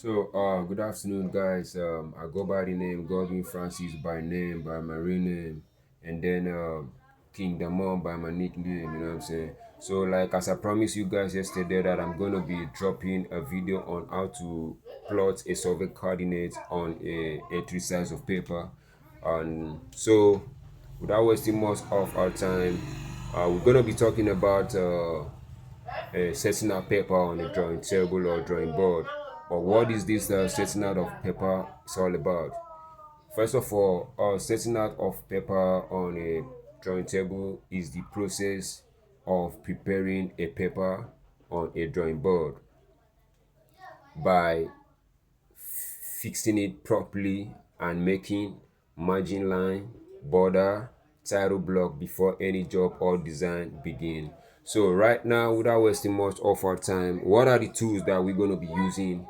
Good afternoon, guys. I go by the name Godwin Francis by name, by my real name, and then King Damon by my nickname. You know what I'm saying? So, like as I promised you guys yesterday, that I'm gonna be dropping a video on how to plot a survey coordinate on a 3 size of paper, and so without wasting much of our time, we're gonna be talking about setting out paper on a drawing table or drawing board. But what is this setting out of paper is all about? First of all, setting out of paper on a drawing table is the process of preparing a paper on a drawing board by fixing it properly and making margin line, border, title block before any job or design begin. So right now, without wasting much of our time, what are the tools that we're going to be using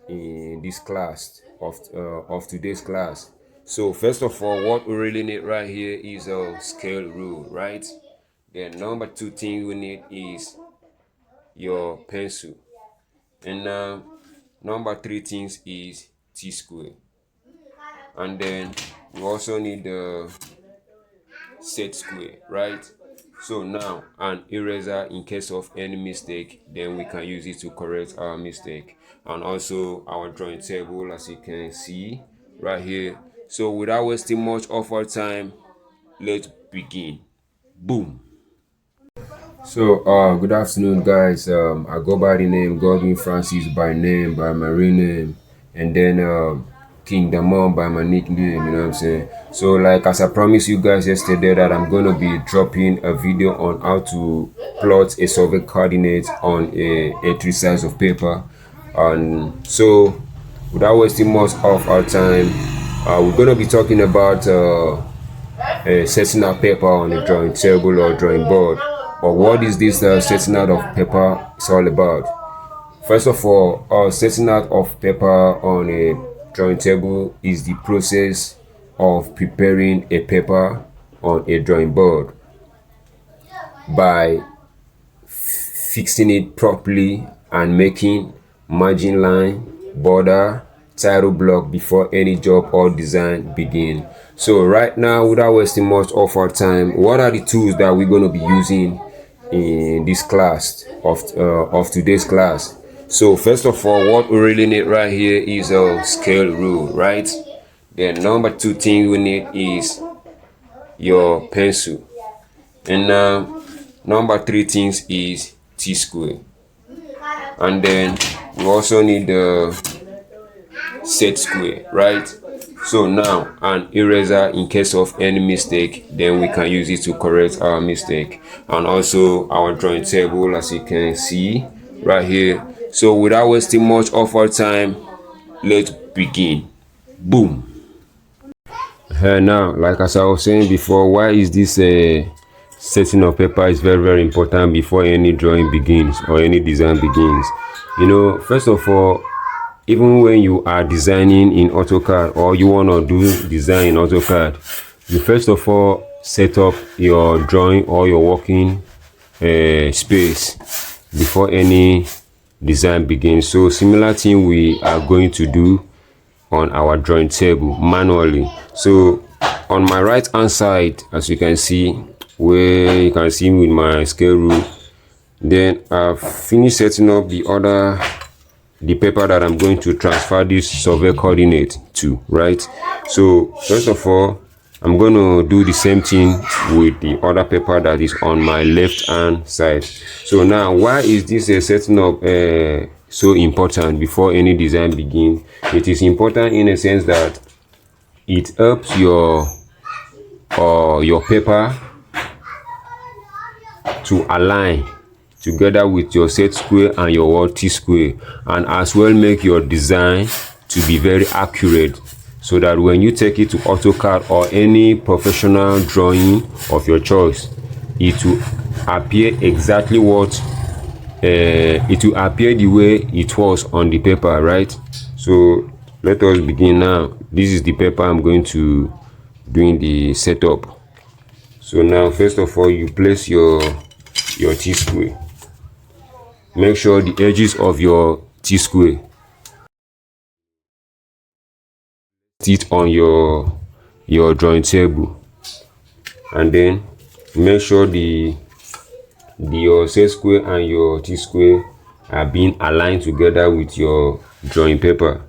in this class of today's class? So first of all, what we really need right here is a scale rule, right? Then number two thing we need is your pencil, and number three things is T-square, and then we also need the set square, right? So now an eraser in case of any mistake, then we can use it to correct our mistake, and also our drawing table, as you can see right here. So without wasting much of our time, let's begin. Boom. Good afternoon, guys. I go by the name Godwin Francis by name, by my real name, and then King Damon by my nickname. You know what I'm saying? So, like as I promised you guys yesterday, that I'm gonna be dropping a video on how to plot a survey coordinate on a 3 size of paper, and so without wasting much of our time, we're gonna be talking about setting out paper on a drawing table or drawing board. But what is this setting out of paper is all about? First of all, setting out of paper on a drawing table is the process of preparing a paper on a drawing board by fixing it properly and making margin line, border, title block before any job or design begin. So right now, without wasting much of our time, what are the tools that we're going to be using in this class of today's class? So first of all, what we really need right here is a scale rule, right? Then number two thing we need is your pencil, and number three things is T-square, and then we also need the set square, right? So now an eraser in case of any mistake, then we can use it to correct our mistake, and also our drawing table, as you can see right here. So without wasting much of our time, let's begin. Boom. Now, like as I was saying before, why is this setting of paper is very important before any drawing begins or any design begins? You know, first of all, even when you are designing in AutoCAD or you want to do design in AutoCAD, you first of all set up your drawing or your working space before any design begins. So similar thing we are going to do on our drawing table manually. So on my right hand side, as you can see, where you can see with my scale rule, then I've finished setting up the paper that I'm going to transfer this survey coordinate to, right? So first of all, I'm going to do the same thing with the other paper that is on my left hand side. So now, why is this setting up so important before any design begins? It is important in a sense that it helps your paper to align together with your set square and your T-square, and as well make your design to be very accurate, so that when you take it to AutoCAD or any professional drawing of your choice, it will appear exactly what it will appear the way it was on the paper, right? So let us begin now. This is the paper I'm going to doing the setup. So now, first of all, you place your T-square. Make sure the edges of your T-square it on your drawing table, and then make sure your set square and your T square are being aligned together with your drawing paper.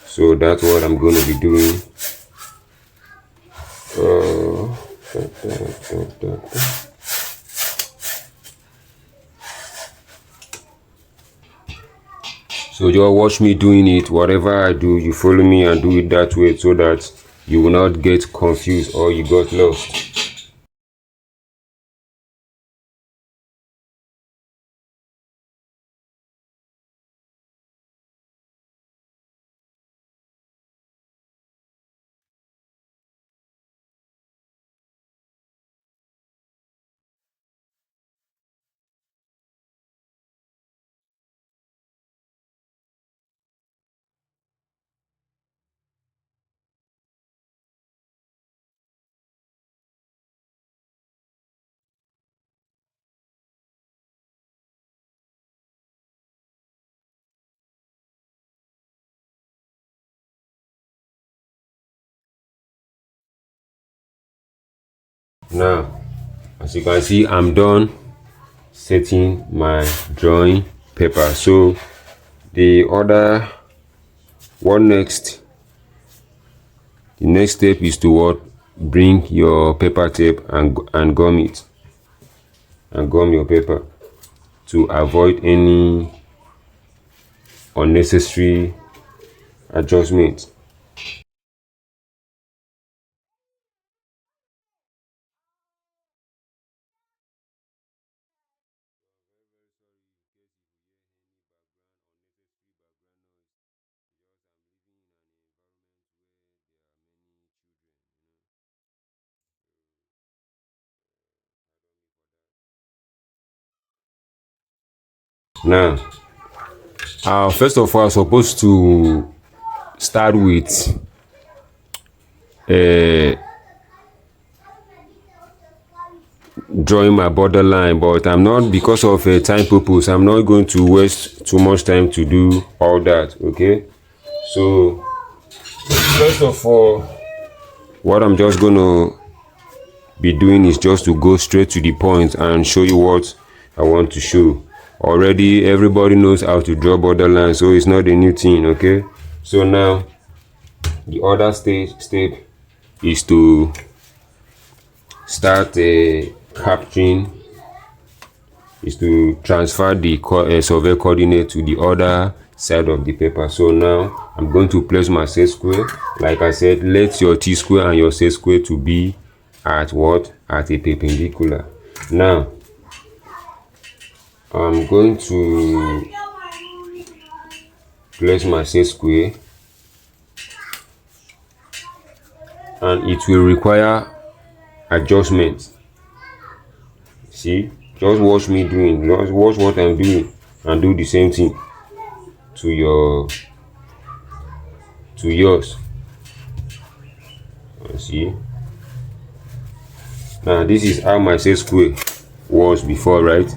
So that's what I'm going to be doing. So just watch me doing it. Whatever I do, you follow me and do it that way, so that you will not get confused or you got lost. Now, as you can see, I'm done setting my drawing paper. So the next step is to what? Bring your paper tape and gum it, and gum your paper to avoid any unnecessary adjustment. Now, first of all, I'm supposed to start with drawing my borderline, but I'm not, because of a time purpose, I'm not going to waste too much time to do all that. Okay, so first of all, what I'm just gonna be doing is just to go straight to the point and show you what I want to show. Already everybody knows how to draw borderline, so it's not a new thing. Okay, so now the other step is to start capturing, is to transfer the survey coordinate to the other side of the paper. So now I'm going to place my set square. Like I said, let your T square and your set square to be at what? At a perpendicular. Now I'm going to place my set square, and it will require adjustment. See, just watch me doing, just watch what I'm doing and do the same thing to yours. See, now this is how my set square was before, right?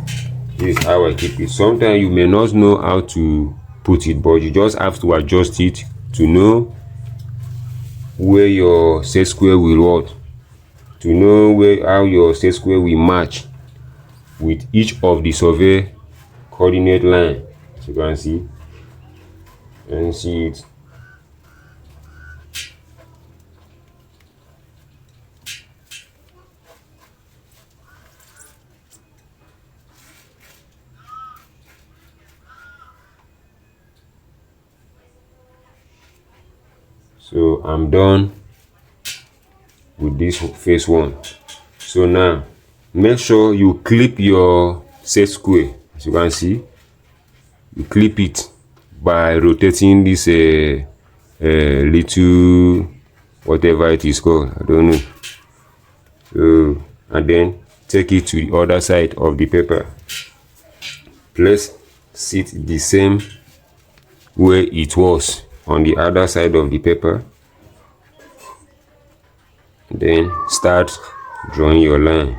This is how I keep it. Sometimes you may not know how to put it, but you just have to adjust it to know where your set square will what, to know how your set square will match with each of the survey coordinate line. As you can see, and see it. So I'm done with this phase one. So now make sure you clip your set square. As you can see, you clip it by rotating this little whatever it is called, I don't know. So, and then take it to the other side of the paper. Place it the same way it was on the other side of the paper. Then start drawing your line.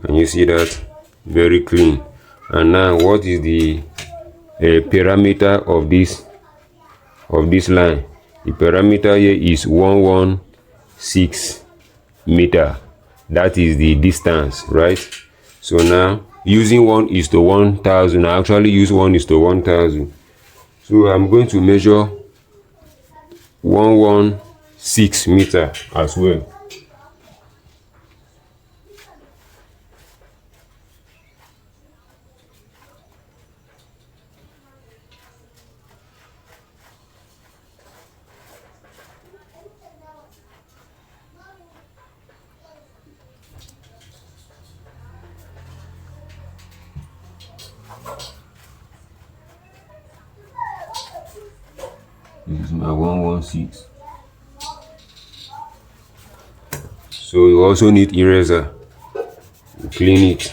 Can you see that? Very clean. And now what is the a parameter of this line. The parameter here is 116 meter. That is the distance, right? So now using 1:1000, I actually use 1:1000. So I'm going to measure 116 meter as well. This is my 116. So you also need eraser. You clean it.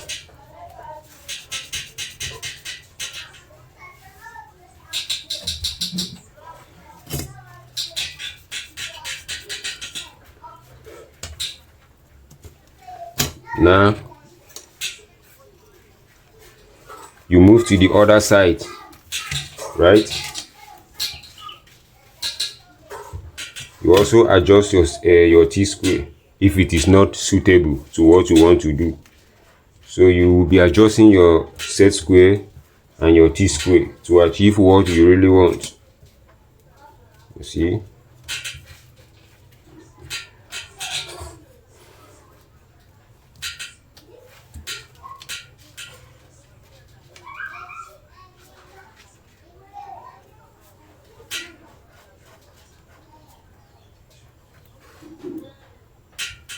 Now you move to the other side, right? You also adjust your T-square if it is not suitable to what you want to do. So you will be adjusting your set square and your T-square to achieve what you really want. You see?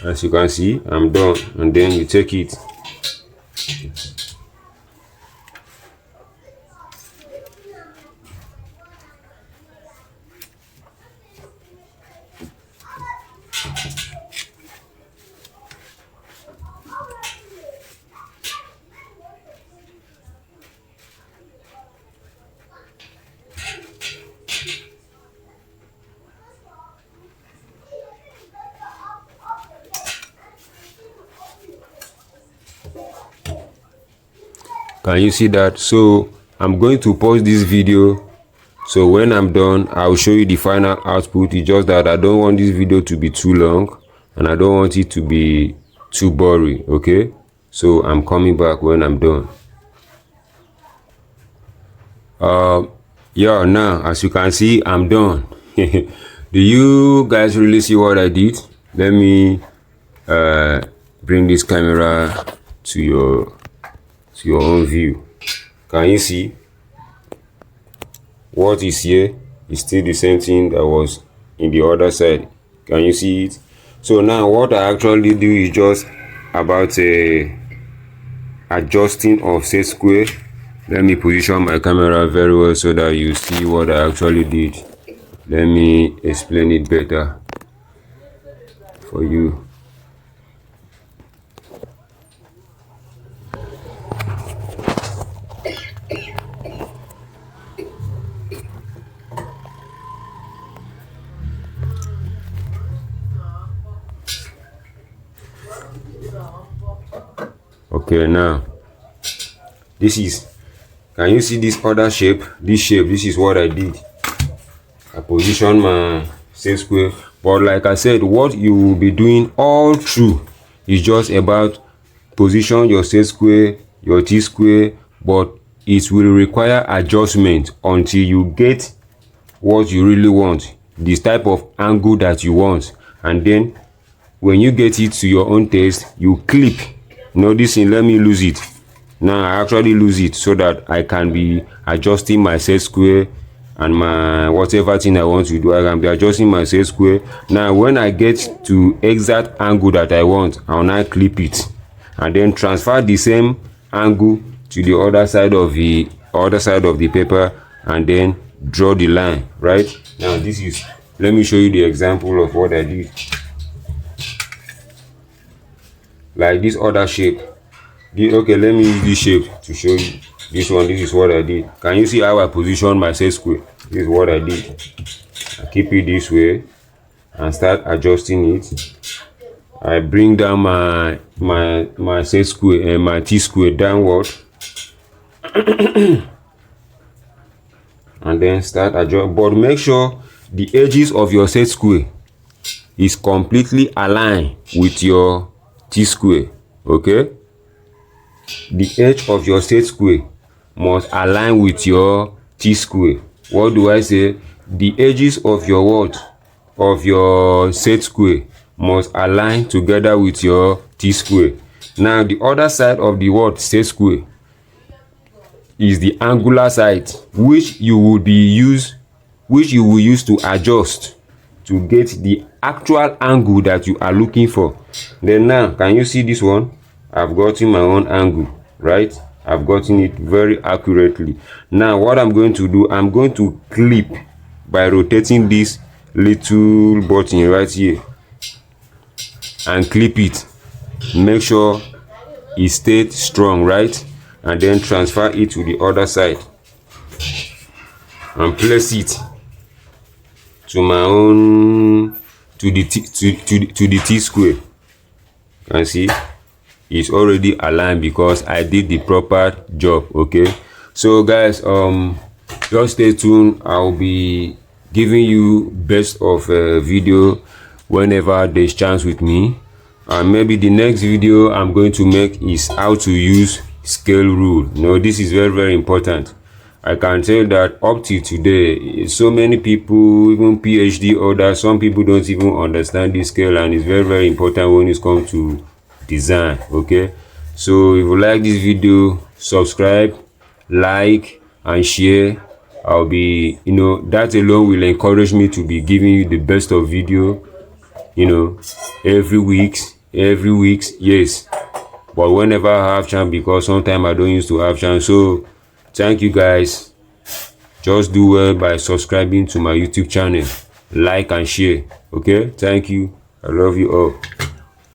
As you can see, I'm done, and then you take it. Can you see that? So I'm going to pause this video, so when I'm done I'll show you the final output. It's just that I don't want this video to be too long and I don't want it to be too boring. Okay, so I'm coming back when I'm done. Yeah, now as you can see, I'm done. Do you guys really see what I did? Let me bring this camera to your own view. Can you see what is here is still the same thing that was in the other side? Can you see it? So now what I actually do is just about adjusting of set square. Let me position my camera very well so that you see what I actually did. Let me explain it better for you. Okay, now this is, can you see this other shape? This is what I did. I position my set square, but like I said, what you will be doing all through is just about position your set square, your T square, but it will require adjustment until you get what you really want, this type of angle that you want, and then when you get it to your own taste, you clip. No, this thing, let me lose it. Now I actually lose it so that I can be adjusting my set square and my whatever thing I want to do. I can be adjusting my set square. Now when I get to exact angle that I want, I'll now clip it and then transfer the same angle to the other side of the paper and then draw the line. Right now, this is, let me show you the example of what I did. Like this other shape. Okay, let me use this shape to show you this one. This is what I did. Can you see how I position my set square? This is what I did. I keep it this way and start adjusting it. I bring down my set square and my T square downward. and then start adjust, but make sure the edges of your set square is completely aligned with your T-square. Okay, the edge of your set square must align with your T-square. What do I say? The edges of your what? Of your set square must align together with your T-square. Now the other side of the what? Set square is the angular side, which you will use to adjust to get the actual angle that you are looking for. Then now, can you see this one? I've gotten my own angle, right? I've gotten it very accurately. Now what I'm going to do, I'm going to clip by rotating this little button right here and clip it. Make sure it stayed strong, right? And then transfer it to the other side and place it to my own to the T-square. You can see it's already aligned because I did the proper job. Okay, so guys, just stay tuned. I'll be giving you best of video whenever there's chance with me, and maybe the next video I'm going to make is how to use scale rule. You know, this is very important. I can tell that up till today, so many people, even PhD holders, some people don't even understand this scale, and it's very important when it comes to design. Okay, so if you like this video, subscribe, like and share. I'll be, you know, that alone will encourage me to be giving you the best of video, you know, every week, yes, but whenever I have chance, because sometimes I don't used to have chance. So thank you guys. Just do well by subscribing to my YouTube channel, like and share. Okay, thank you. I love you all.